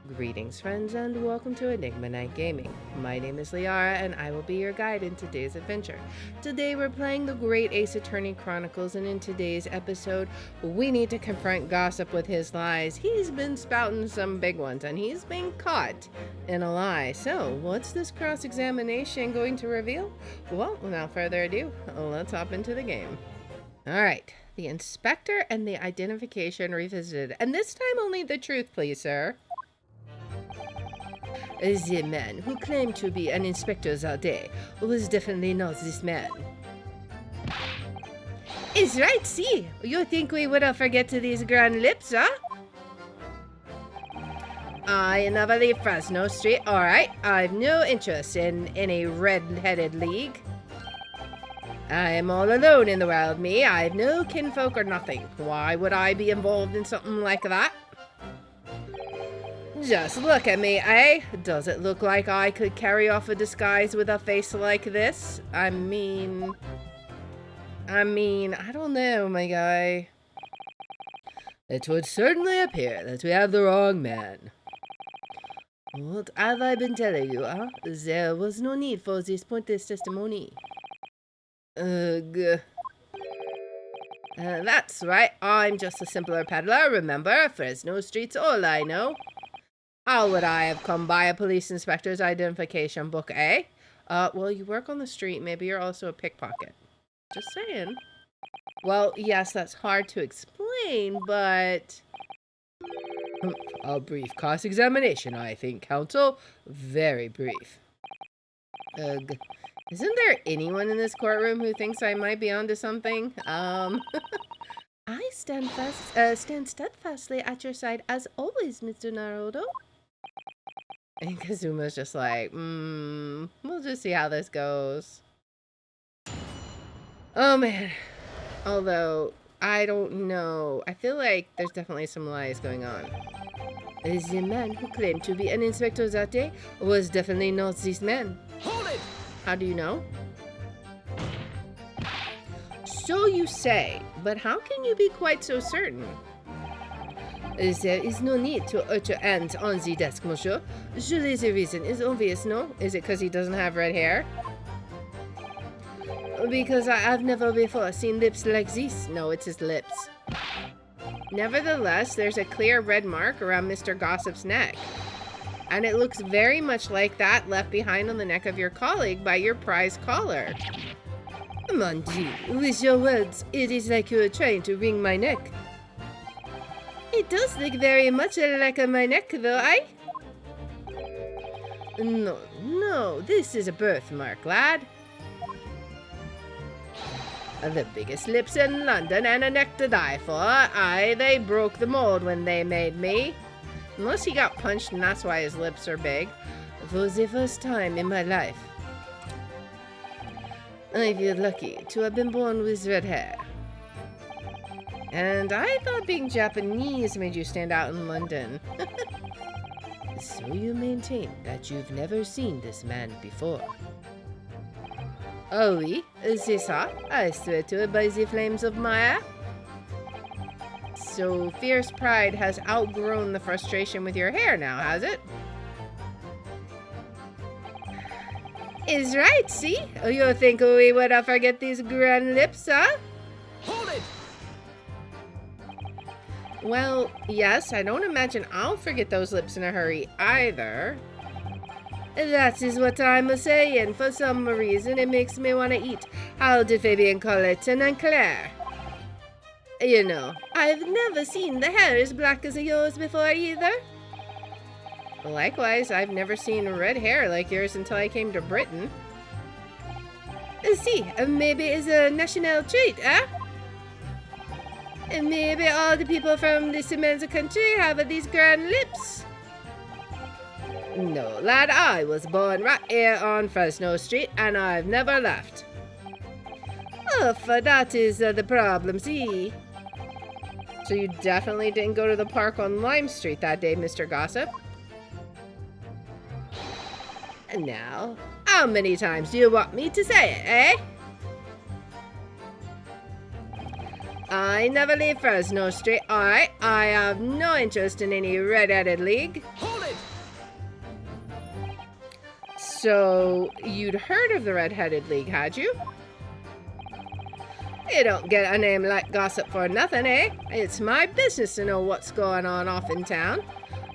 Greetings, friends, and welcome to Enigma Night Gaming. My name is Liara, and I will be your guide in today's adventure. Today, we're playing the Great Ace Attorney Chronicles, and in today's episode, we need to confront Gossip with his lies. He's been spouting some big ones, and he's been caught in a lie. So, what's this cross-examination going to reveal? Well, without further ado, let's hop into the game. Alright, the Inspector and the Identification Revisited, and this time only the truth, please, sir. The man who claimed to be an Inspector Zade was definitely not this man. Is right, see? You think we would forget these grand lips, huh? I never leave Fresno Street, alright. I've no interest in any red-headed league. I am all alone in the world, me. I have no kinfolk or nothing. Why would I be involved in something like that? Just look at me, eh? Does it look like I could carry off a disguise with a face like this? I mean, I don't know, my guy. It would certainly appear that we have the wrong man. What have I been telling you, huh? There was no need for this pointless testimony. Ugh. That's right, I'm just a simpler peddler, remember? Fresno Street's all I know. How would I have come by a police inspector's identification book, eh? Well, you work on the street. Maybe you're also a pickpocket. Just saying. Well, yes, that's hard to explain, but... A brief cross-examination, I think, counsel. Very brief. Ugh. Isn't there anyone in this courtroom who thinks I might be onto something? I stand steadfastly at your side as always, Mr. Naruto. And Kazuma's just like, we'll just see how this goes. Oh man. Although, I don't know. I feel like there's definitely some lies going on. The man who claimed to be an Inspector Zate was definitely not this man. Hold it! How do you know? So you say, but how can you be quite so certain? There is no need to hurt your hands on the desk, monsieur. Surely the reason is obvious, no? Is it because he doesn't have red hair? Because I have never before seen lips like this. No, it's his lips. Nevertheless, there's a clear red mark around Mr. Gossip's neck. And it looks very much like that left behind on the neck of your colleague by your prize caller. Mon Dieu, with your words, it is like you are trying to wring my neck. It does look very much like my neck, though, eh? No, this is a birthmark, lad. The biggest lips in London and a neck to die for. Aye, they broke the mold when they made me. Unless he got punched and that's why his lips are big. For the first time in my life, I feel lucky to have been born with red hair. And I thought being Japanese made you stand out in London. So you maintain that you've never seen this man before? Oh oui, c'est ça. I swear to it by the flames of my hair. So fierce pride has outgrown the frustration with your hair now, has it? Is right, see? You think we would forget these grand lips, huh? Hold it! Well, yes, I don't imagine I'll forget those lips in a hurry either. That is what I'm saying. For some reason, it makes me want to eat. How did Fabian call it? And Claire? You know, I've never seen the hair as black as yours before either. Likewise, I've never seen red hair like yours until I came to Britain. See, maybe it's a national trait, eh? Maybe all the people from this immense country have these grand lips. No, lad, I was born right here on Fresno Street, and I've never left. Oh, for that is the problem, see? So you definitely didn't go to the park on Lime Street that day, Mr. Gossip? And now, how many times do you want me to say it, eh? I never leave Fresno Street, alright? I have no interest in any red-headed league. Hold it! So, you'd heard of the Red-Headed League, had you? You don't get a name like Gossip for nothing, eh? It's my business to know what's going on off in town.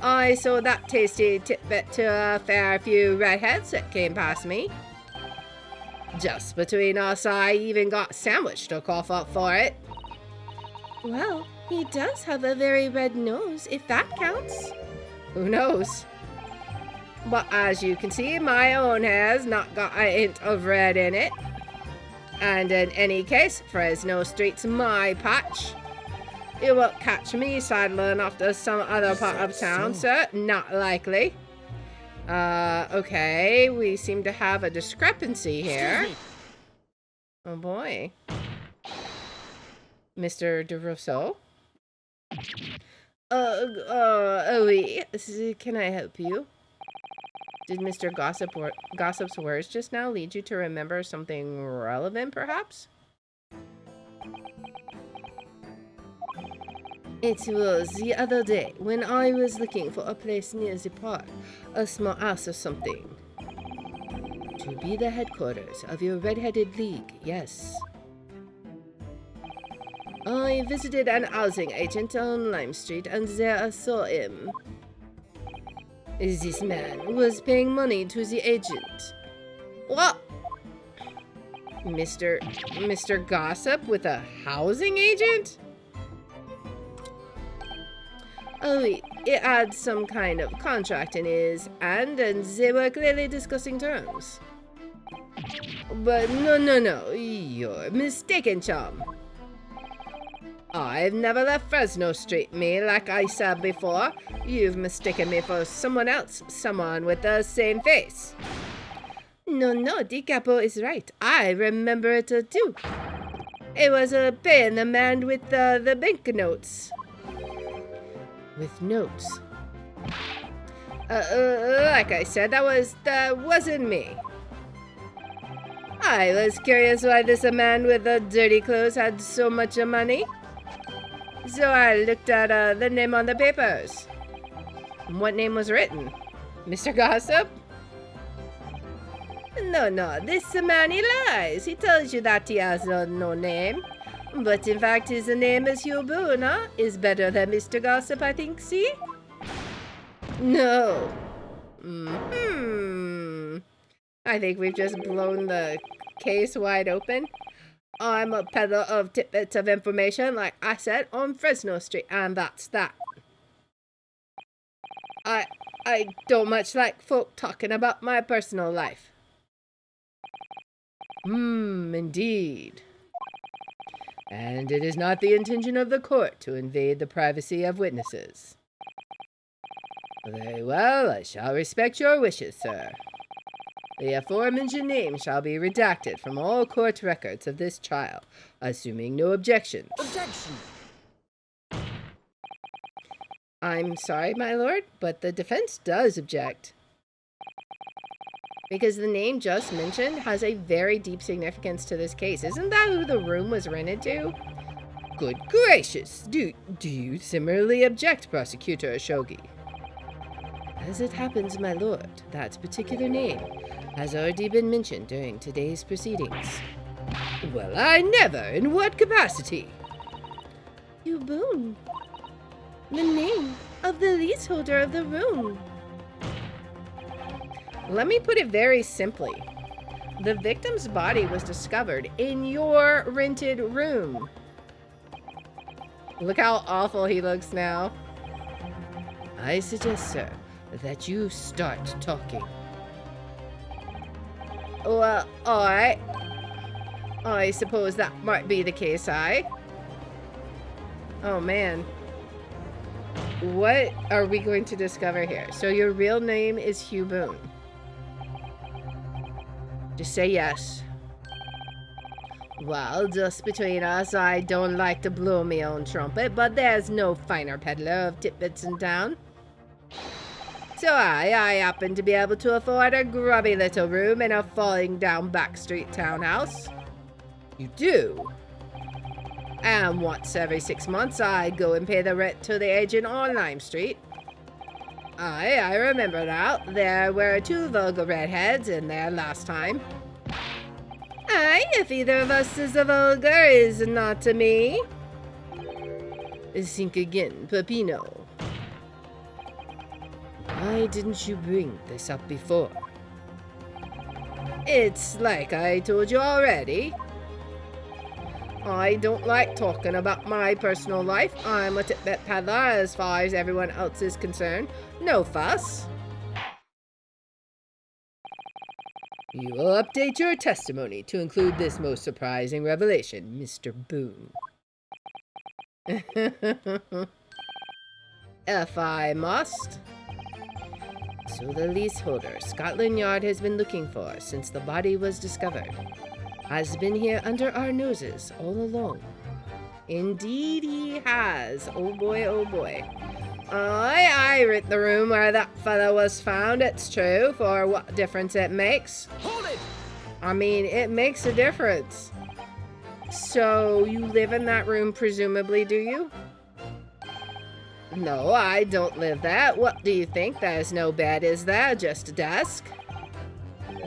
I sold that tasty tidbit to a fair few redheads that came past me. Just between us, I even got sandwich to cough up for it. Well, he does have a very red nose, if that counts. Who knows? But as you can see, my own hair's not got a hint of red in it. And in any case, Fresno Street's my patch. You won't catch me sidling off to some other part of town, sir. Not likely. Okay, we seem to have a discrepancy here. Oh boy. Mr. DeRousseau? Can I help you? Did Mr. Gossip's words just now lead you to remember something relevant, perhaps? It was the other day when I was looking for a place near the park, a small house or something. To be the headquarters of your Red-Headed League, yes. I visited an housing agent on Lime Street and there I saw him. This man was paying money to the agent. What? Mr. Gossip with a housing agent? Oh, it had some kind of contract in his hand, and they were clearly discussing terms. But no, you're mistaken, chum. I've never left Fresno Street, me, like I said before. You've mistaken me for someone else, someone with the same face. No, the capo is right. I remember it too. It was paying the man with the banknotes. With notes. Like I said, that wasn't me. I was curious why this man with the dirty clothes had so much money. So I looked at the name on the papers. What name was written? Mr. Gossip? No, this man, he lies. He tells you that he has no name. But in fact, his name is Hugh Boone, huh? Is better than Mr. Gossip, I think, see? No. I think we've just blown the case wide open. I'm a peddler of tidbits of information, like I said, on Fresno Street, and that's that. I don't much like folk talking about my personal life. Indeed. And it is not the intention of the court to invade the privacy of witnesses. Very well, I shall respect your wishes, sir. The aforementioned name shall be redacted from all court records of this trial, assuming no objections. Objection! I'm sorry, my lord, but the defense does object. Because the name just mentioned has a very deep significance to this case. Isn't that who the room was rented to? Good gracious! Do you similarly object, Prosecutor Shogi? As it happens, my lord, that particular name has already been mentioned during today's proceedings. Well, I never! In what capacity? Hugh Boone. The name of the leaseholder of the room. Let me put it very simply. The victim's body was discovered in your rented room. Look how awful he looks now. I suggest, sir, that you start talking. Well, alright. I suppose that might be the case, Oh man. What are we going to discover here? So your real name is Hugh Boone. Just say yes. Well, just between us, I don't like to blow my own trumpet, but there's no finer peddler of tidbits in town. So I happen to be able to afford a grubby little room in a falling down backstreet townhouse. You do? And once every 6 months, I go and pay the rent to the agent on Lime Street. I remember now. There were 2 vulgar redheads in there last time. Aye, if either of us is a vulgar, is not to me. Think again, Peppino. Why didn't you bring this up before? It's like I told you already. I don't like talking about my personal life. I'm a titbit peddler as far as everyone else is concerned. No fuss. You will update your testimony to include this most surprising revelation, Mr. Boone. If I must. So the leaseholder Scotland Yard has been looking for since the body was discovered has been here under our noses all along. Indeed he has. Oh boy, oh boy. I rent the room where that fellow was found, it's true, for what difference it makes. Hold it! I mean, it makes a difference. So, you live in that room presumably, do you? No, I don't live there. What do you think? There's no bed, is there? Just a desk?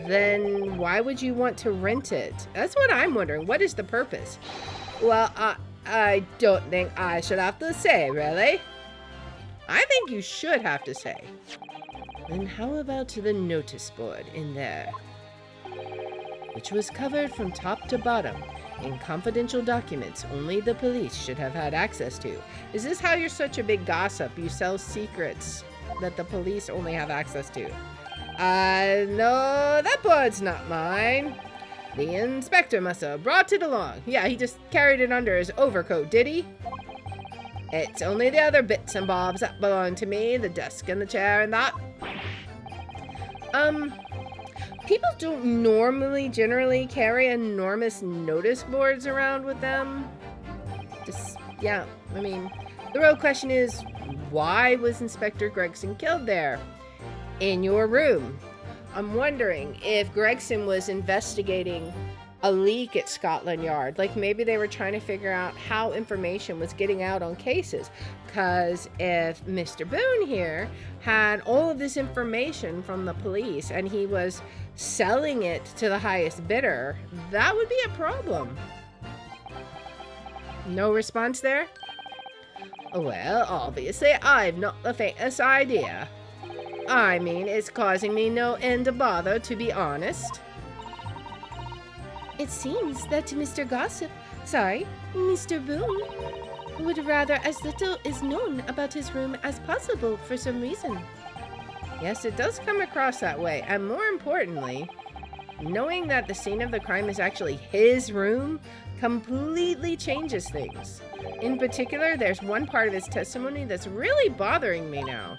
Then why would you want to rent it? That's what I'm wondering. What is the purpose? Well, I don't think I should have to say, really. I think you should have to say. Then how about the notice board in there? Which was covered from top to bottom in confidential documents only the police should have had access to. Is this how you're such a big gossip? You sell secrets that the police only have access to? No, that board's not mine. The inspector must have brought it along. Yeah, he just carried it under his overcoat, did he? It's only the other bits and bobs that belong to me, the desk and the chair and that. People don't generally carry enormous notice boards around with them. Yeah, I mean, the real question is, why was Inspector Gregson killed there? In your room. I'm wondering if Gregson was investigating a leak at Scotland Yard. Like maybe they were trying to figure out how information was getting out on cases. Because if Mr. Boone here had all of this information from the police and he was selling it to the highest bidder, that would be a problem. No response there? Well, obviously I've not the faintest idea. I mean, it's causing me no end of bother, to be honest. It seems that Mr. Mr. Boone would rather as little is known about his room as possible for some reason. Yes, it does come across that way, and more importantly, knowing that the scene of the crime is actually his room completely changes things. In particular, there's one part of his testimony that's really bothering me now.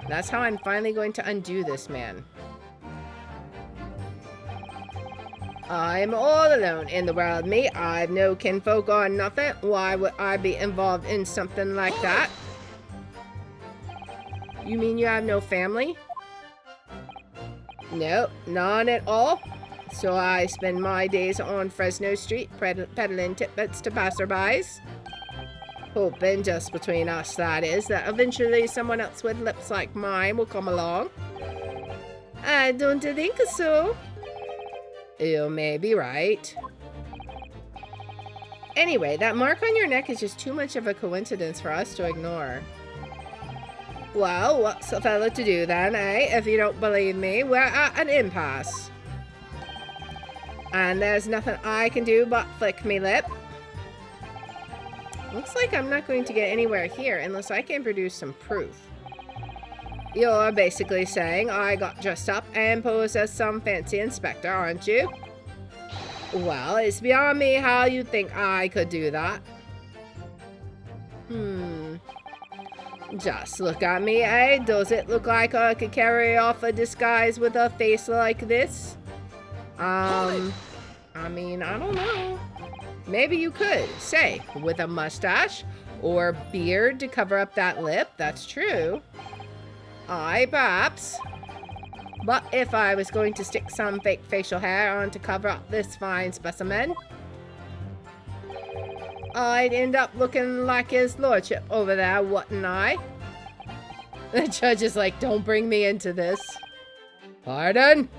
That's how I'm finally going to undo this man. I'm all alone in the world, me. I've no kinfolk or nothing. Why would I be involved in something like that? You mean you have no family? No, none at all. So I spend my days on Fresno Street peddling tidbits to passerbys. Hoping, just between us that is, that eventually someone else with lips like mine will come along. I don't think so. You may be right. Anyway, that mark on your neck is just too much of a coincidence for us to ignore. Well, what's a fella to do then, eh? If you don't believe me, we're at an impasse. And there's nothing I can do but flick me lip. Looks like I'm not going to get anywhere here unless I can produce some proof. You're basically saying I got dressed up and posed as some fancy inspector, aren't you? Well, it's beyond me how you think I could do that. Just look at me, eh? Does it look like I could carry off a disguise with a face like this? I mean, I don't know. Maybe you could, say, with a mustache or beard to cover up that lip, that's true. Aye, perhaps. But if I was going to stick some fake facial hair on to cover up this fine specimen, I'd end up looking like his lordship over there, wouldn't I? The judge is like, don't bring me into this. Pardon?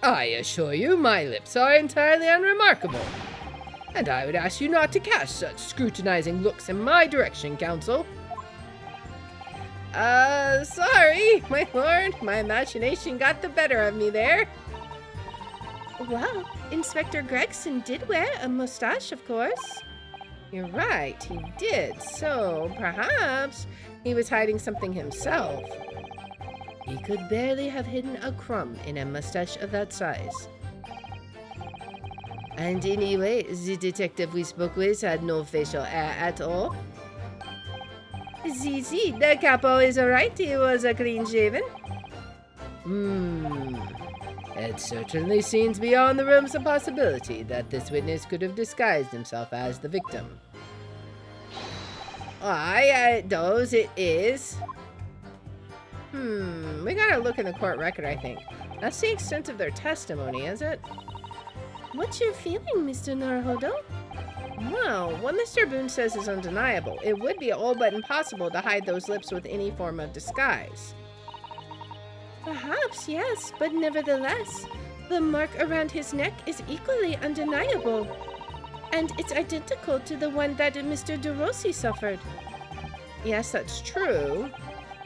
I assure you my lips are entirely unremarkable. And I would ask you not to cast such scrutinizing looks in my direction, counsel. Sorry, my lord. My imagination got the better of me there. Well, Inspector Gregson did wear a mustache, of course. You're right, he did. So, perhaps he was hiding something himself. He could barely have hidden a crumb in a mustache of that size. And anyway, the detective we spoke with had no facial hair at all. The capo is alright, he was a clean shaven. It certainly seems beyond the realms of possibility that this witness could have disguised himself as the victim. Aye, those it is. We gotta look in the court record, I think. That's the extent of their testimony, is it? What's your feeling, Mr. Naruhodo? Well, what Mr. Boone says is undeniable. It would be all but impossible to hide those lips with any form of disguise. Perhaps, yes, but nevertheless, the mark around his neck is equally undeniable. And it's identical to the one that Mr. DeRossi suffered. Yes, that's true.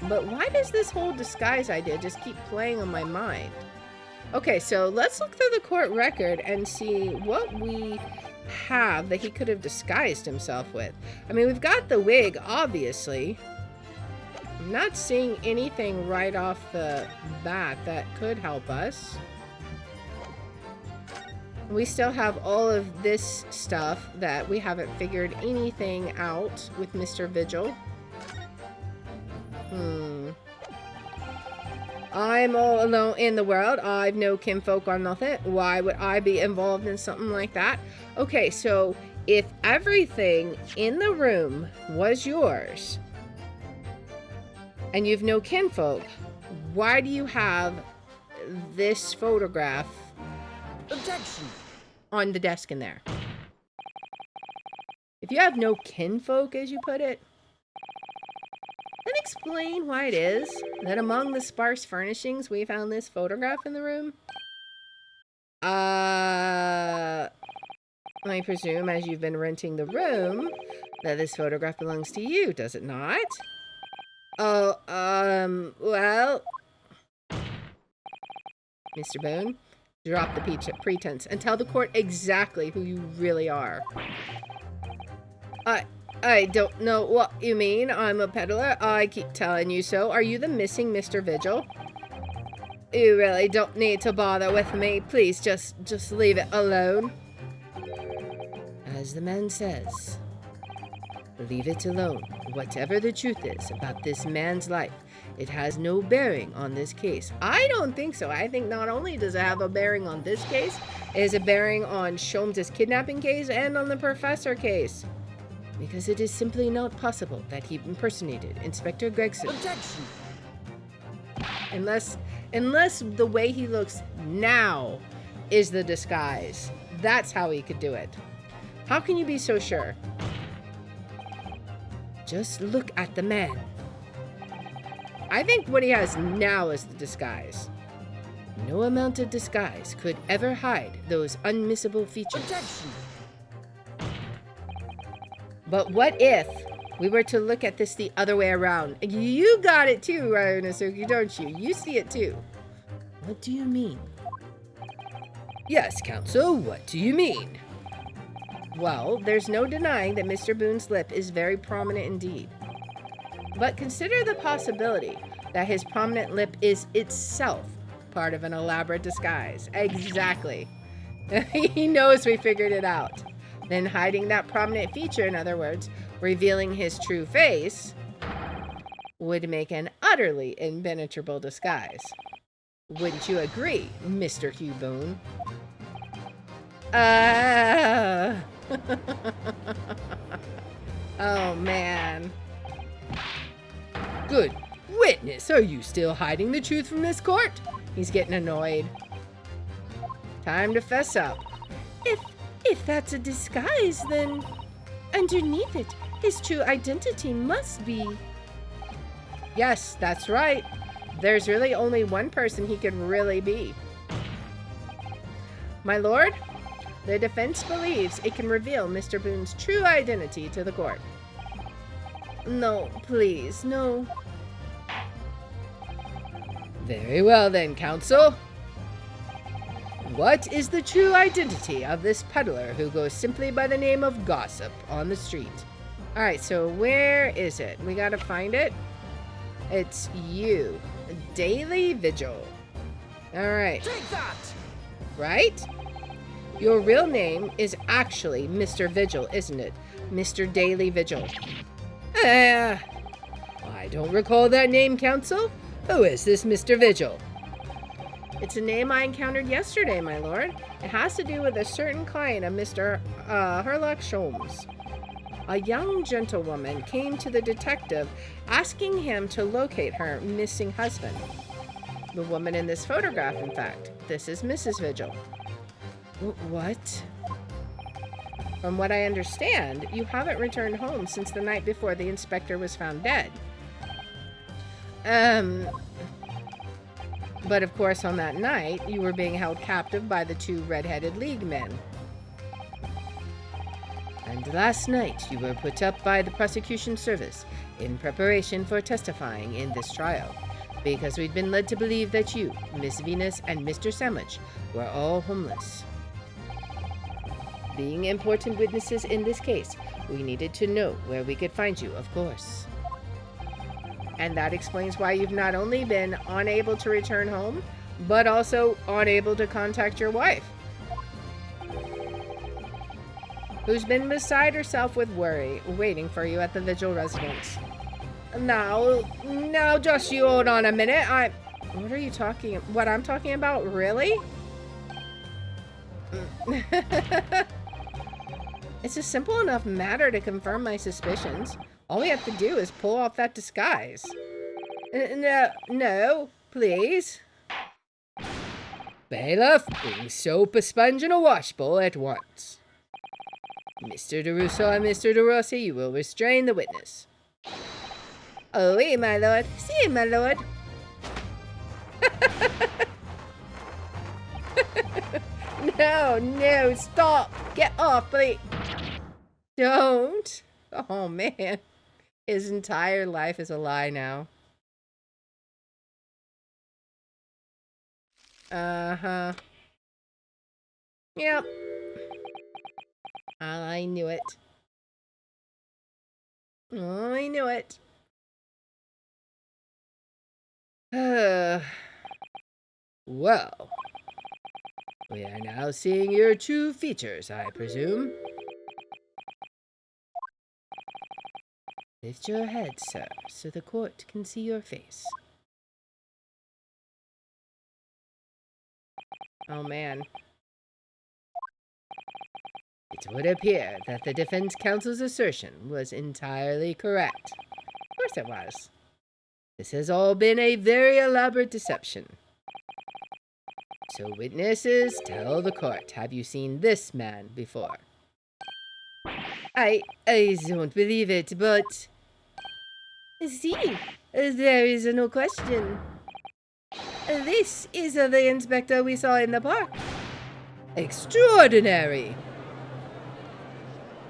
But why does this whole disguise idea just keep playing on my mind? Okay, so let's look through the court record and see what we have that he could have disguised himself with. I mean, we've got the wig, obviously. I'm not seeing anything right off the bat that could help us. We still have all of this stuff that we haven't figured anything out with Mr. Vigil. I'm all alone in the world. I've no kinfolk or nothing. Why would I be involved in something like that? Okay, so if everything in the room was yours and you've no kinfolk, why do you have this photograph Objection on the desk in there? If you have no kinfolk, as you put it, then explain why it is that among the sparse furnishings we found this photograph in the room. I presume, as you've been renting the room, that this photograph belongs to you, does it not? Oh, well... Mr. Boone, drop the pretense and tell the court exactly who you really are. I don't know what you mean. I'm a peddler. I keep telling you so. Are you the missing Mr. Vigil? You really don't need to bother with me. Please, just leave it alone. As the man says, leave it alone. Whatever the truth is about this man's life, it has no bearing on this case. I don't think so. I think not only does it have a bearing on this case, it has a bearing on Sholmes' kidnapping case and on the professor case. Because it is simply not possible that he impersonated Inspector Gregson. Objection. Unless the way he looks now is the disguise. That's how he could do it. How can you be so sure? Just look at the man. I think what he has now is the disguise. No amount of disguise could ever hide those unmissable features. Objection. But what if we were to look at this the other way around? You got it too, Ryunosuke, don't you? You see it too. What do you mean? Yes, counsel, what do you mean? Well, there's no denying that Mr. Boone's lip is very prominent indeed. But consider the possibility that his prominent lip is itself part of an elaborate disguise. Exactly. He knows we figured it out. Then hiding that prominent feature, in other words, revealing his true face, would make an utterly impenetrable disguise. Wouldn't you agree, Mr. Hugh Boone? Oh, man. Good witness, are you still hiding the truth from this court? He's getting annoyed. Time to fess up. If that's a disguise, then underneath it, his true identity must be... Yes, that's right. There's really only one person he could really be. My lord, the defense believes it can reveal Mr. Boone's true identity to the court. No, please, no. Very well then, counsel. What is the true identity of this peddler who goes simply by the name of Gossip on the street? Alright, so where is it? We gotta find it. It's you. Daily Vigil. Alright. Take that! Right? Your real name is actually Mr. Vigil, isn't it? Mr. Daily Vigil. I don't recall that name, counsel. Who is this Mr. Vigil? It's a name I encountered yesterday, my lord. It has to do with a certain client of Mr. Herlock Sholmes. A young gentlewoman came to the detective asking him to locate her missing husband. The woman in this photograph, in fact. This is Mrs. Vigil. What? From what I understand, you haven't returned home since the night before the inspector was found dead. But of course on that night, you were being held captive by the two red-headed League men. And last night, you were put up by the prosecution service in preparation for testifying in this trial, because we'd been led to believe that you, Miss Venus, and Mr. Sandwich were all homeless. Being important witnesses in this case, we needed to know where we could find you, of course. And that explains why you've not only been unable to return home, but also unable to contact your wife, who's been beside herself with worry, waiting for you at the Vigil residence. Now, just you hold on a minute. What are you talking? What I'm talking about? Really? It's a simple enough matter to confirm my suspicions. All we have to do is pull off that disguise. No, please. Bailiff, bring soap, a sponge, and a washbowl at once. Mr. DeRusso and Mr. DeRossi, you will restrain the witness. Oh, oui, my lord. Si, my lord. No, stop. Get off, please. Don't. Oh, man. His entire life is a lie now. Uh-huh. Yep. I knew it. I knew it. Well, we are now seeing your true features, I presume. Lift your head, sir, so the court can see your face. Oh, man. It would appear that the defense counsel's assertion was entirely correct. Of course it was. This has all been a very elaborate deception. So witnesses, tell the court, have you seen this man before? I don't believe it, but... See, there is no question. This is the inspector we saw in the park. Extraordinary!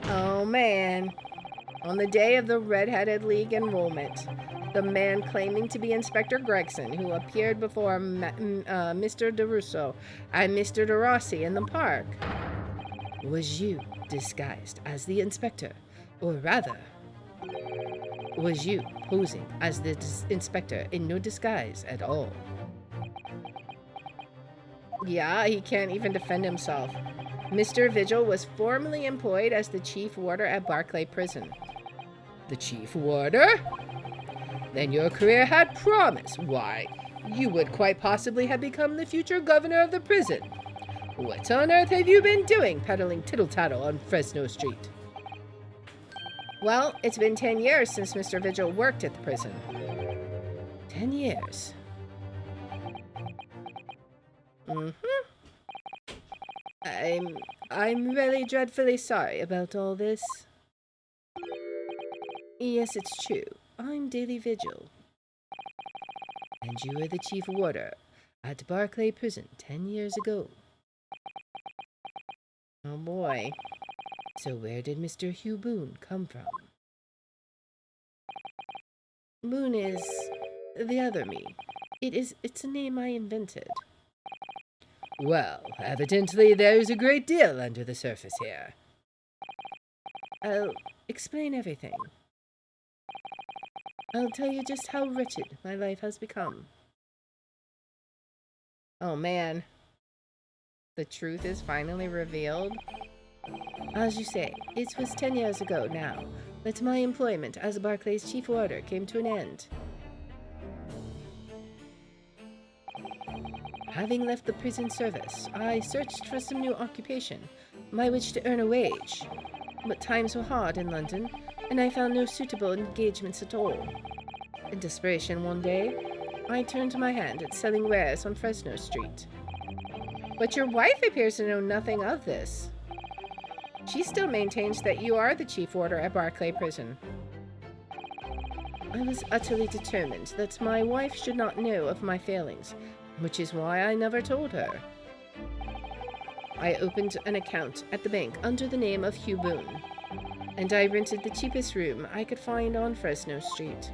Oh, man. On the day of the Red-Headed League enrollment, the man claiming to be Inspector Gregson, who appeared before Mr. DeRusso and Mr. DeRossi in the park, was you disguised as the inspector, or rather, was you posing as the inspector in no disguise at all. Yeah, he can't even defend himself. Mr. Vigil was formerly employed as the chief warder at Barclay Prison. The chief warder? Then your career had promise. Why, you would quite possibly have become the future governor of the prison. What on earth have you been doing peddling tittle-tattle on Fresno Street? Well, it's been 10 years since Mr. Vigil worked at the prison. 10 years. I'm really dreadfully sorry about all this. Yes, it's true. I'm Daily Vigil. And you were the chief warder at Barclay Prison 10 years ago. Oh boy. So where did Mr. Hugh Boone come from? Boone is the other me. It's a name I invented. Well, evidently there is a great deal under the surface here. I'll explain everything. I'll tell you just how wretched my life has become. Oh man. The truth is finally revealed. As you say, it was 10 years ago now that my employment as Barclay's chief warder came to an end. Having left the prison service, I searched for some new occupation by which to earn a wage. But times were hard in London, and I found no suitable engagements at all. In desperation one day, I turned my hand at selling wares on Fresno Street. But your wife appears to know nothing of this. She still maintains that you are the chief warder at Barclay Prison. I was utterly determined that my wife should not know of my failings, which is why I never told her. I opened an account at the bank under the name of Hugh Boone, and I rented the cheapest room I could find on Fresno Street,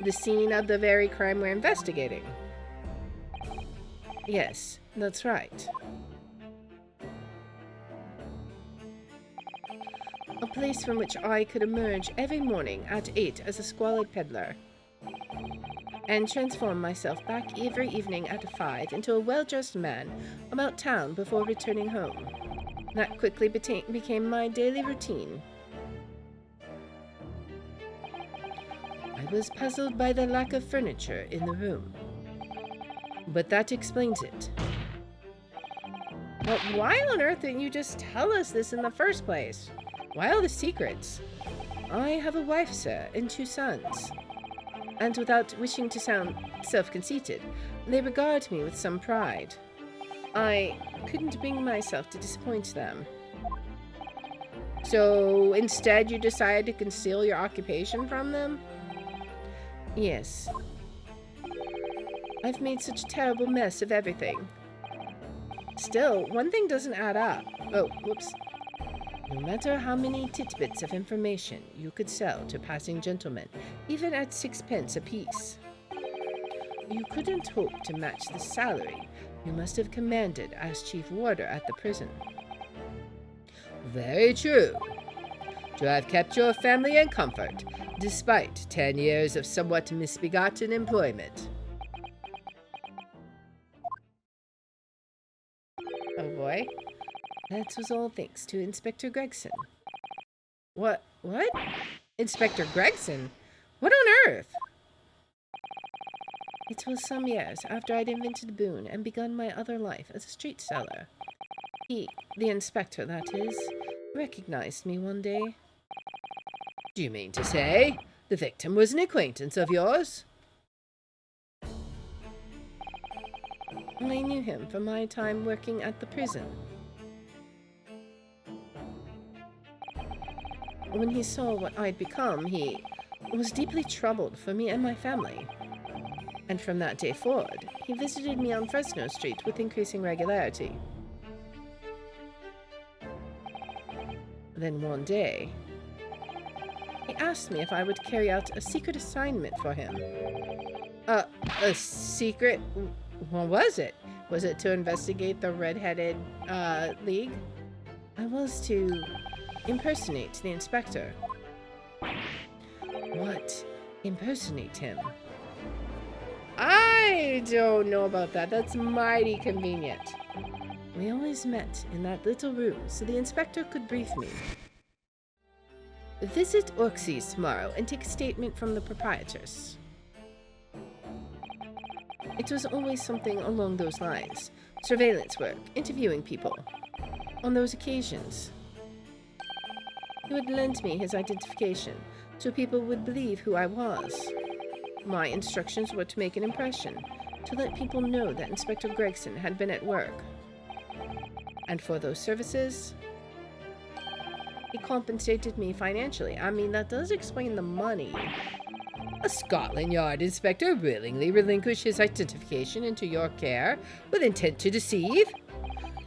the scene of the very crime we're investigating. Yes, that's right. A place from which I could emerge every morning at 8 as a squalid peddler, and transform myself back every evening at 5 into a well-dressed man about town before returning home. That quickly became my daily routine. I was puzzled by the lack of furniture in the room, but that explains it. But why on earth didn't you just tell us this in the first place? Why all the secrets? I have a wife, sir, and 2 sons. And without wishing to sound self-conceited, they regard me with some pride. I couldn't bring myself to disappoint them. So instead you decided to conceal your occupation from them? Yes. I've made such a terrible mess of everything. Still, one thing doesn't add up. Oh, whoops. No matter how many titbits of information you could sell to passing gentlemen, even at 6p apiece, you couldn't hope to match the salary you must have commanded as chief warder at the prison. Very true. To have kept your family in comfort, despite 10 years of somewhat misbegotten employment. Oh boy. That was all thanks to Inspector Gregson. What? Inspector Gregson? What on earth? It was some years after I'd invented Boone and begun my other life as a street seller. He, the inspector that is, recognized me one day. Do you mean to say the victim was an acquaintance of yours? I knew him from my time working at the prison. When he saw what I'd become, he was deeply troubled for me and my family. And from that day forward, he visited me on Fresno Street with increasing regularity. Then one day, he asked me if I would carry out a secret assignment for him. A secret? What was it? Was it to investigate the red-headed, league? I was to impersonate the inspector. What? Impersonate him? I don't know about that. That's mighty convenient. We always met in that little room so the inspector could brief me. Visit Orxie's tomorrow and take a statement from the proprietors. It was always something along those lines. Surveillance work, interviewing people. On those occasions, he would lend me his identification so people would believe who I was. My instructions were to make an impression, to let people know that Inspector Gregson had been at work. And for those services, he compensated me financially. I mean, that does explain the money. A Scotland Yard inspector willingly relinquished his identification into your care with intent to deceive?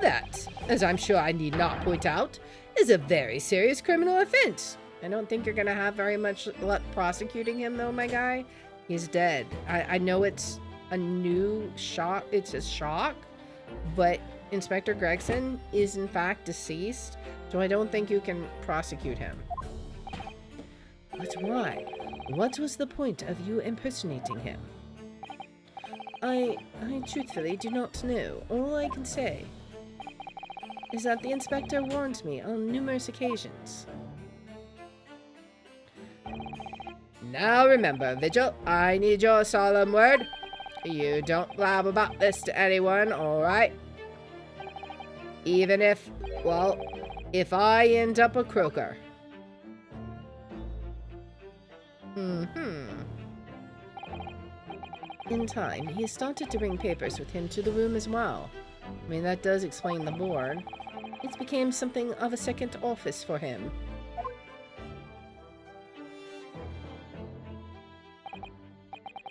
That, as I'm sure I need not point out, is a very serious criminal offense. I don't think you're going to have very much luck prosecuting him, though, my guy. He's dead. I know it's a new shock. It's a shock, but Inspector Gregson is, in fact, deceased, so I don't think you can prosecute him. But why? What was the point of you impersonating him? I truthfully do not know. All I can say is that the inspector warned me on numerous occasions. Now remember, Vigil, I need your solemn word. You don't blab about this to anyone, alright? Even if, well, if I end up a croaker. In time, he started to bring papers with him to the room as well. I mean, that does explain the board. It became something of a second office for him.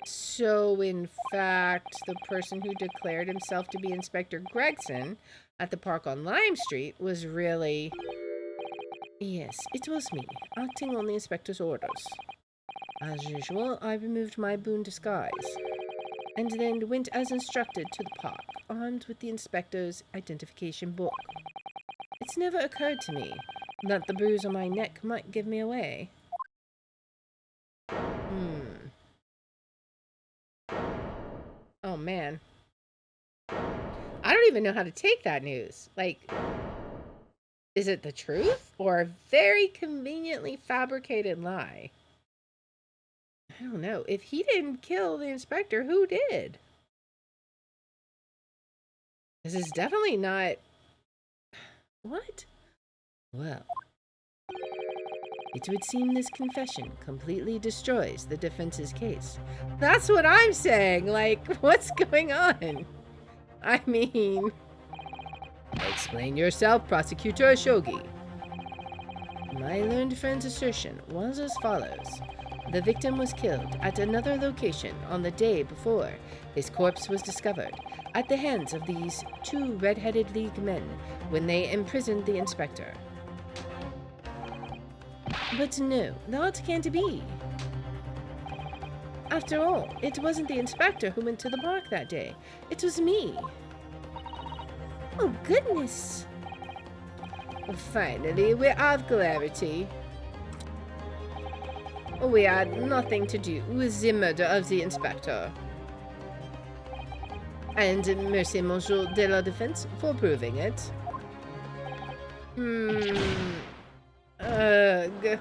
So, in fact, the person who declared himself to be Inspector Gregson at the park on Lime Street was really... Yes, it was me, acting on the inspector's orders. As usual, I removed my boon disguise, and then went as instructed to the park, armed with the inspector's identification book. It's never occurred to me that the bruise on my neck might give me away. Oh, man. I don't even know how to take that news. Like, is it the truth or a very conveniently fabricated lie? I don't know. If he didn't kill the inspector, who did? This is definitely not... What? Well, it would seem this confession completely destroys the defense's case. That's what I'm saying. Like, what's going on? I mean... Explain yourself, Prosecutor Ashogi. My learned friend's assertion was as follows. The victim was killed at another location on the day before his corpse was discovered at the hands of these two red-headed League men when they imprisoned the inspector. But no, that can't be. After all, it wasn't the inspector who went to the park that day. It was me. Oh, goodness. Finally, we have clarity. We had nothing to do with the murder of the inspector. And merci, Monsieur de la Défense, for proving it. Ugh.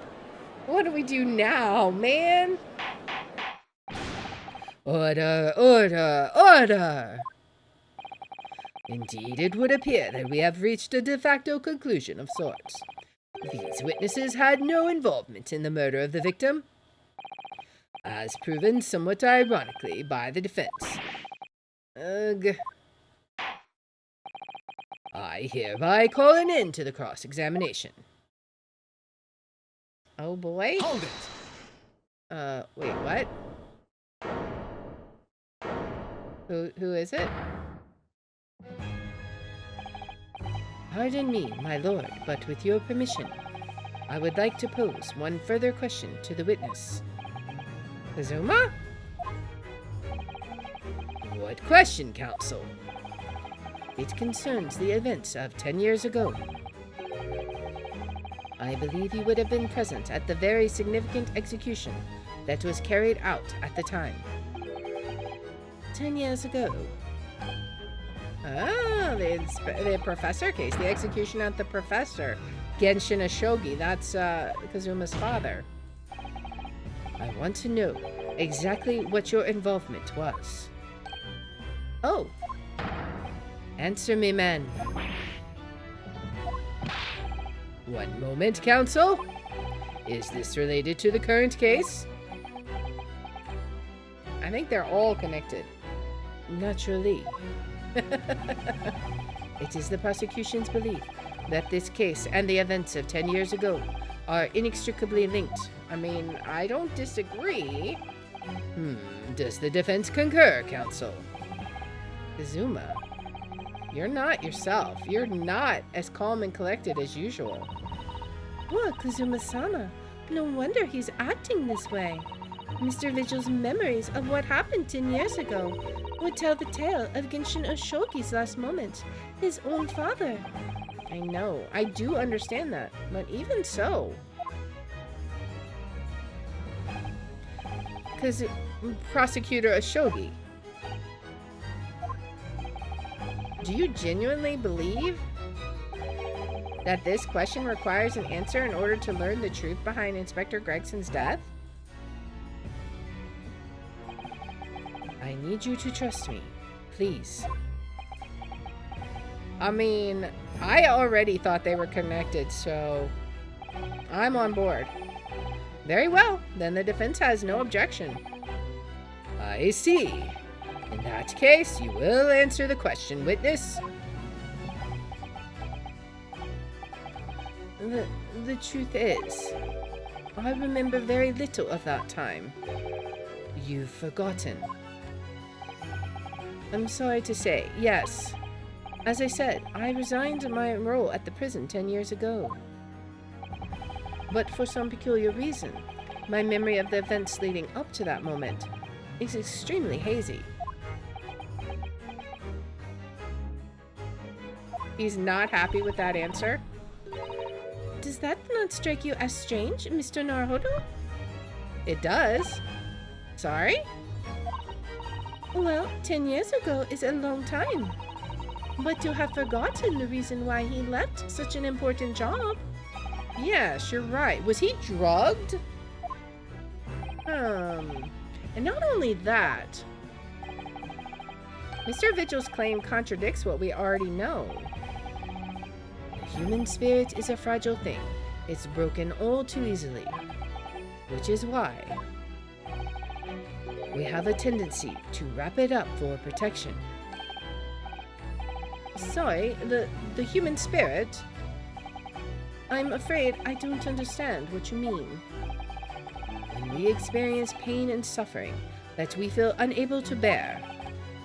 What do we do now, man? Order, order, order! Indeed, it would appear that we have reached a de facto conclusion of sorts. These witnesses had no involvement in the murder of the victim, as proven somewhat ironically by the defense. Ugh. I hereby call an end to the cross-examination. Oh boy. Hold it! Wait, what? Who is it? Pardon me, my lord, but with your permission, I would like to pose one further question to the witness. Kazuma? What question, counsel? It concerns the events of 10 years ago. I believe you would have been present at the very significant execution that was carried out at the time. 10 years ago. Ah, the professor case. The execution at the professor. Genshin Ashogi. That's Kazuma's father. I want to know exactly what your involvement was. Oh. Answer me, man. One moment, counsel. Is this related to the current case? I think they're all connected. Naturally. It is the prosecution's belief that this case and the events of 10 years ago are inextricably linked. I mean, I don't disagree. Does the defense concur, counsel? Kazuma, you're not yourself. You're not as calm and collected as usual. Poor Kazuma-sama. No wonder he's acting this way. Mr. Vigil's memories of what happened 10 years ago would tell the tale of Genshin Oshoki's last moment, his own father. I know. I do understand that. But even so... Because Prosecutor Ashogi, do you genuinely believe that this question requires an answer in order to learn the truth behind Inspector Gregson's death? I need you to trust me, please. I mean, I already thought they were connected, so I'm on board. Very well, then the defense has no objection. I see. In that case, you will answer the question, witness. The truth is, I remember very little of that time. You've forgotten. I'm sorry to say, yes. As I said, I resigned my role at the prison 10 years ago. But for some peculiar reason, my memory of the events leading up to that moment is extremely hazy. He's not happy with that answer. Does that not strike you as strange, Mr. Naruhodo? It does. Sorry? Well, 10 years ago is a long time. But to have forgotten the reason why he left such an important job. Yes, you're right. Was he drugged? And not only that, Mr. Vigil's claim contradicts what we already know. The human spirit is a fragile thing. It's broken all too easily. Which is why we have a tendency to wrap it up for protection. Sorry, the human spirit? I'm afraid I don't understand what you mean. When we experience pain and suffering that we feel unable to bear,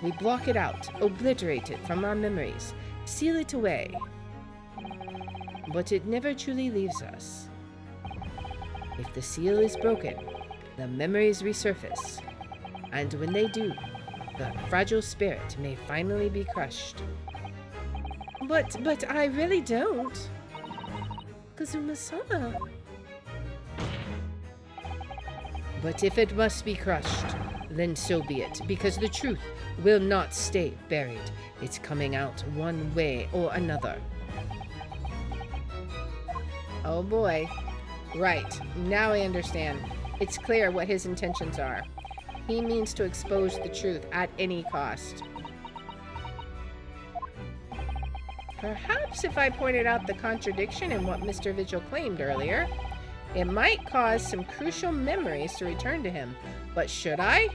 we block it out, obliterate it from our memories, seal it away. But it never truly leaves us. If the seal is broken, the memories resurface, and when they do, the fragile spirit may finally be crushed. But I really don't. Kazuma-sama. But if it must be crushed, then so be it, because the truth will not stay buried. It's coming out one way or another. Oh boy. Right, now I understand. It's clear what his intentions are. He means to expose the truth at any cost. Perhaps if I pointed out the contradiction in what Mr. Vigil claimed earlier, it might cause some crucial memories to return to him. But should I?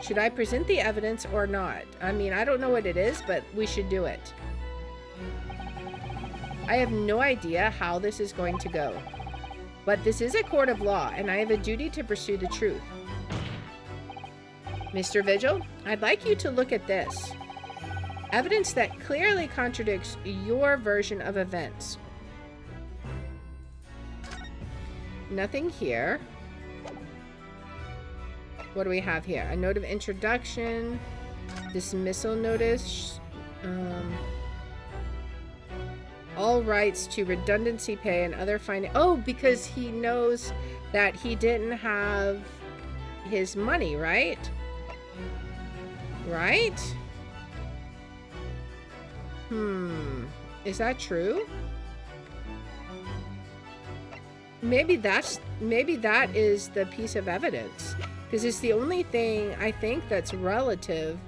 Should I present the evidence or not? I mean, I don't know what it is, but we should do it. I have no idea how this is going to go. But this is a court of law, and I have a duty to pursue the truth. Mr. Vigil, I'd like you to look at this. Evidence that clearly contradicts your version of events. Nothing here. What do we have here? A note of introduction, dismissal notice, all rights to redundancy pay and other oh, because he knows that he didn't have his money, right? Right? Is that true? Maybe that is the piece of evidence, because it's the only thing I think that's relative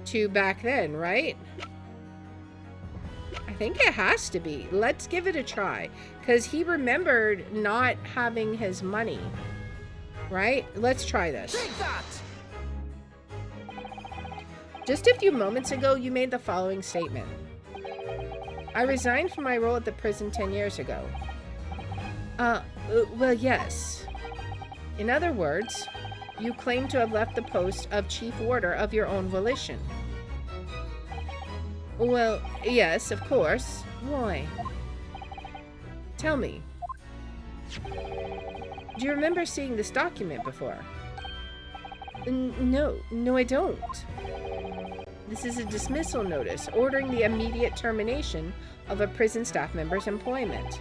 to back then, right? I think it has to be. Let's give it a try, because he remembered not having his money, right? Let's try this. Take that! Just a few moments ago, you made the following statement. I resigned from my role at the prison 10 years ago. Well, yes. In other words, You claim to have left the post of chief warder of your own volition. Well, yes, of course. Why? Tell me. Do you remember seeing this document before? No, I don't. This is a dismissal notice ordering the immediate termination of a prison staff member's employment.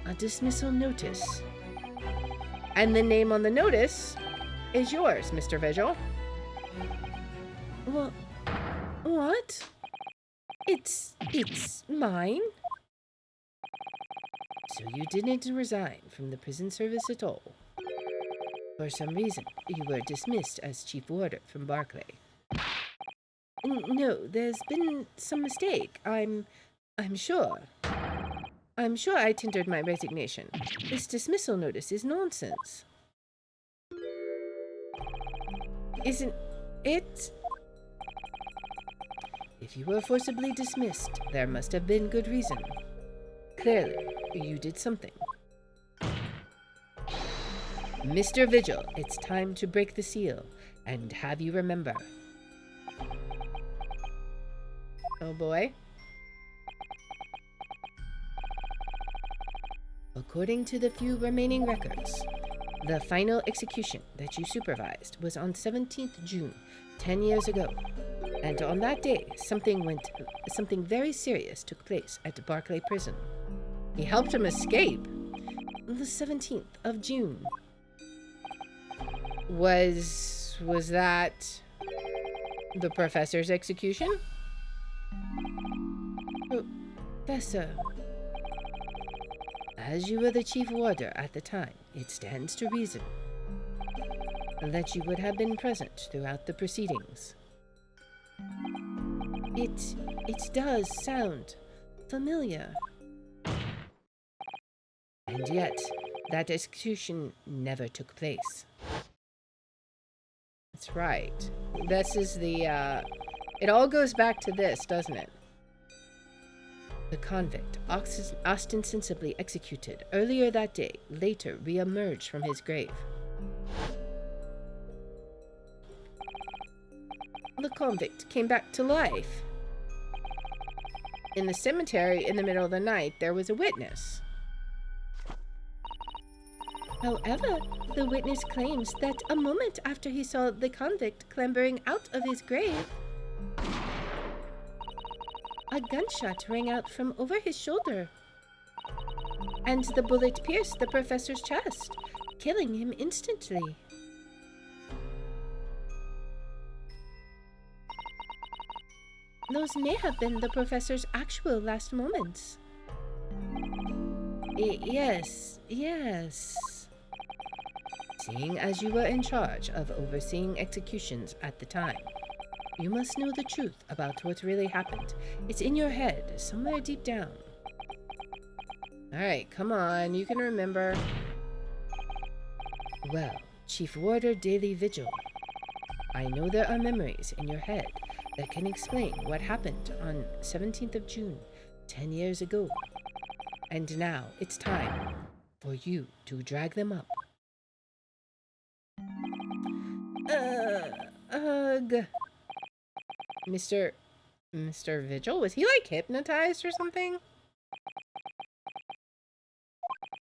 A dismissal notice. And the name on the notice is yours, Mr. Vigil. Well, what? It's mine? So you didn't resign from the prison service at all? For some reason, you were dismissed as chief warder from Barclay. No, there's been some mistake. I'm sure. I'm sure I tendered my resignation. This dismissal notice is nonsense. Isn't it? If you were forcibly dismissed, there must have been good reason. Clearly, you did something. Mr. Vigil, it's time to break the seal and have you remember. Oh boy. According to the few remaining records, the final execution that you supervised was on 17th June, 10 years ago. And on that day, something very serious took place at Barclay Prison. He helped him escape. The 17th of June. Was that the professor's execution? Professor. As you were the chief warder at the time, it stands to reason that you would have been present throughout the proceedings. It does sound familiar. And yet, that execution never took place. That's right. This is the, it all goes back to this, doesn't it? The convict, ostensibly executed earlier that day, later re-emerged from his grave. The convict came back to life. In the cemetery in the middle of the night, there was a witness. However, the witness claims that a moment after he saw the convict clambering out of his grave, a gunshot rang out from over his shoulder, and the bullet pierced the professor's chest, killing him instantly. Those may have been the professor's actual last moments. Yes. Seeing as you were in charge of overseeing executions at the time, you must know the truth about what really happened. It's in your head, somewhere deep down. Alright, come on, you can remember. Well, Chief Warder Daily Vigil, I know there are memories in your head that can explain what happened on 17th of June, 10 years ago. And now it's time for you to drag them up. Mr. Vigil? Was he like hypnotized or something?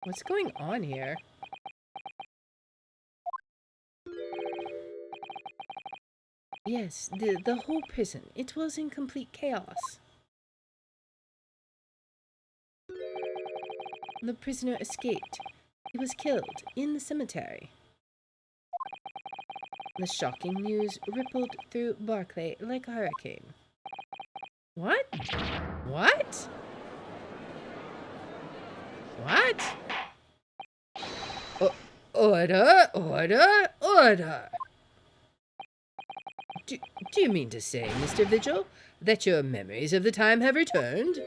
What's going on here? Yes, the whole prison. It was in complete chaos. The prisoner escaped. He was killed in the cemetery. The shocking news rippled through Barclay like a hurricane. What? What? What? Order! Do you mean to say, Mr. Vigil, that your memories of the time have returned?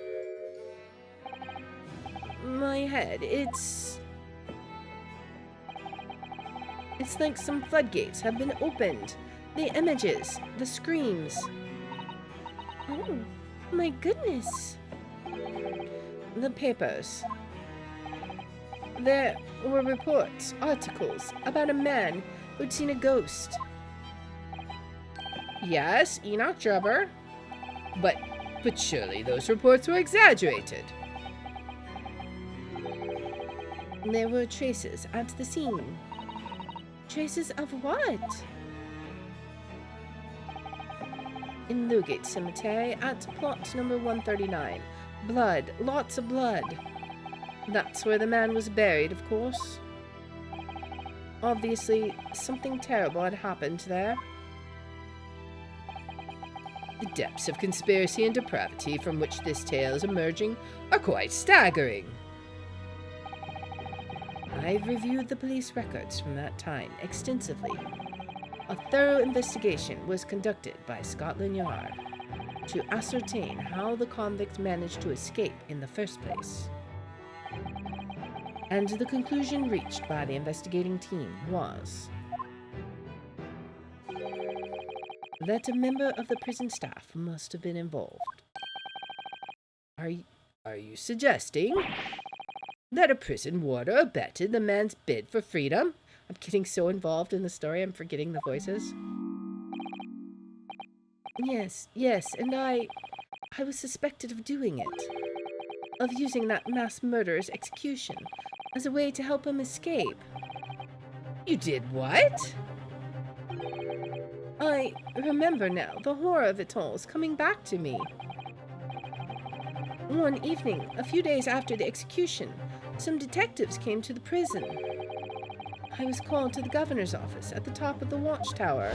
My head, it's like some floodgates have been opened. The images, the screams. Oh, my goodness. The papers. There were reports, articles about a man who'd seen a ghost. Yes, Enoch Jubber. But surely those reports were exaggerated. There were traces at the scene. Traces of what? In Newgate Cemetery at plot number 139. Blood, lots of blood. That's where the man was buried, of course. Obviously, something terrible had happened there. The depths of conspiracy and depravity from which this tale is emerging are quite staggering. I've reviewed the police records from that time extensively. A thorough investigation was conducted by Scotland Yard to ascertain how the convict managed to escape in the first place. And the conclusion reached by the investigating team was that a member of the prison staff must have been involved. Are you suggesting that a prison warder abetted the man's bid for freedom? I'm getting so involved in the story, I'm forgetting the voices. Yes, and I was suspected of doing it. Of using that mass murderer's execution as a way to help him escape. You did what? I remember now. The horror of it all is coming back to me. One evening, a few days after the execution, some detectives came to the prison. I was called to the governor's office at the top of the watchtower.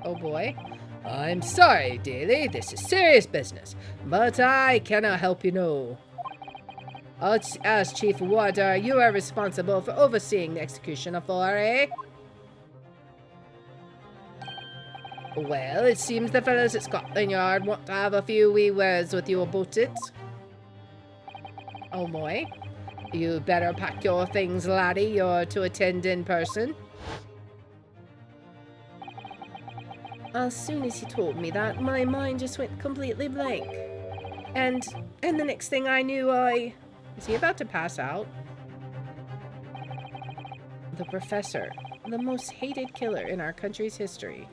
Oh boy. I'm sorry, Daly. This is serious business, but I cannot help you know. As Chief Warder, you are responsible for overseeing the execution of Flore. Well, it seems the fellows at Scotland Yard want to have a few wee words with you about it. Oh boy. You better pack your things, laddie. You're to attend in person. As soon as he told me that, my mind just went completely blank. And the next thing I knew, Is he about to pass out? The professor, the most hated killer in our country's history.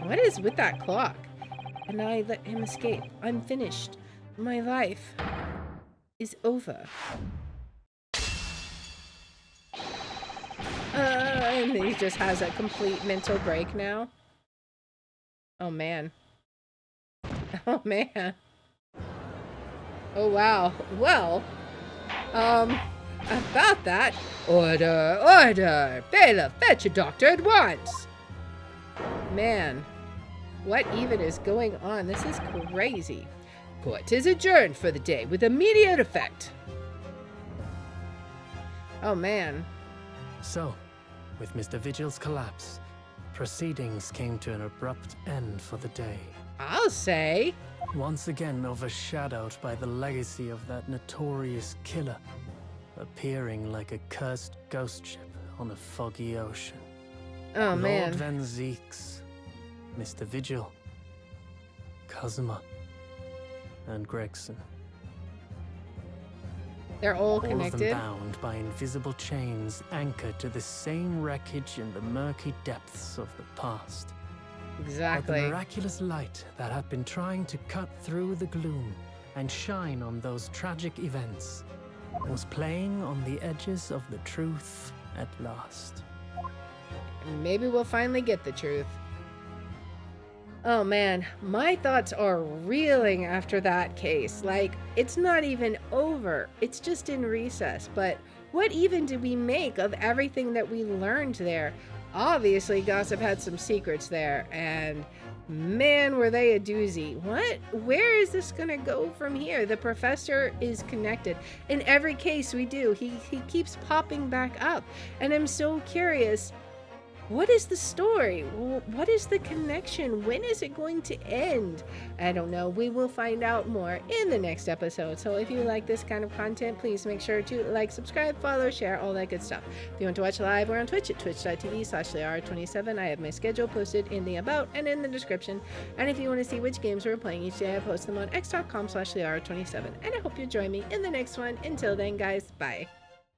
What is with that clock? And I let him escape. I'm finished. My life is over. And he just has a complete mental break now. Oh man. Oh man. Oh wow. Well, about that. Order! Bailiff, fetch a doctor at once! Man, what even is going on? This is crazy. Court is adjourned for the day with immediate effect. Oh man. So, with Mr. Vigil's collapse, proceedings came to an abrupt end for the day. I'll say. Once again overshadowed by the legacy of that notorious killer, appearing like a cursed ghost ship on a foggy ocean. Oh man. Lord Van Zeeks, Mr. Vigil, Cosima, and Gregson. They're all All of connected. them bound by invisible chains anchored to the same wreckage in the murky depths of the past. But the Exactly. miraculous light that had been trying to cut through the gloom and shine on those tragic events was playing on the edges of the truth at last. Maybe we'll finally get the truth. Oh man, my thoughts are reeling after that case. Like, it's not even over. It's just in recess. But what even did we make of everything that we learned there? Obviously, Gossip had some secrets there, and man, were they a doozy. Where is this gonna go from here? The professor is connected. In every case we do, he keeps popping back up. And I'm so curious, What is the story? What is the connection? When is it going to end? I don't know. We will find out more in the next episode. So if you like this kind of content, please make sure to like, subscribe, follow, share, all that good stuff. If you want to watch live, we're on Twitch at twitch.tv/LeR27. I have my schedule posted in the about and in the description. And if you want to see which games we're playing each day, I post them on x.com/LeR27. And I hope you join me in the next one. Until then, guys, bye.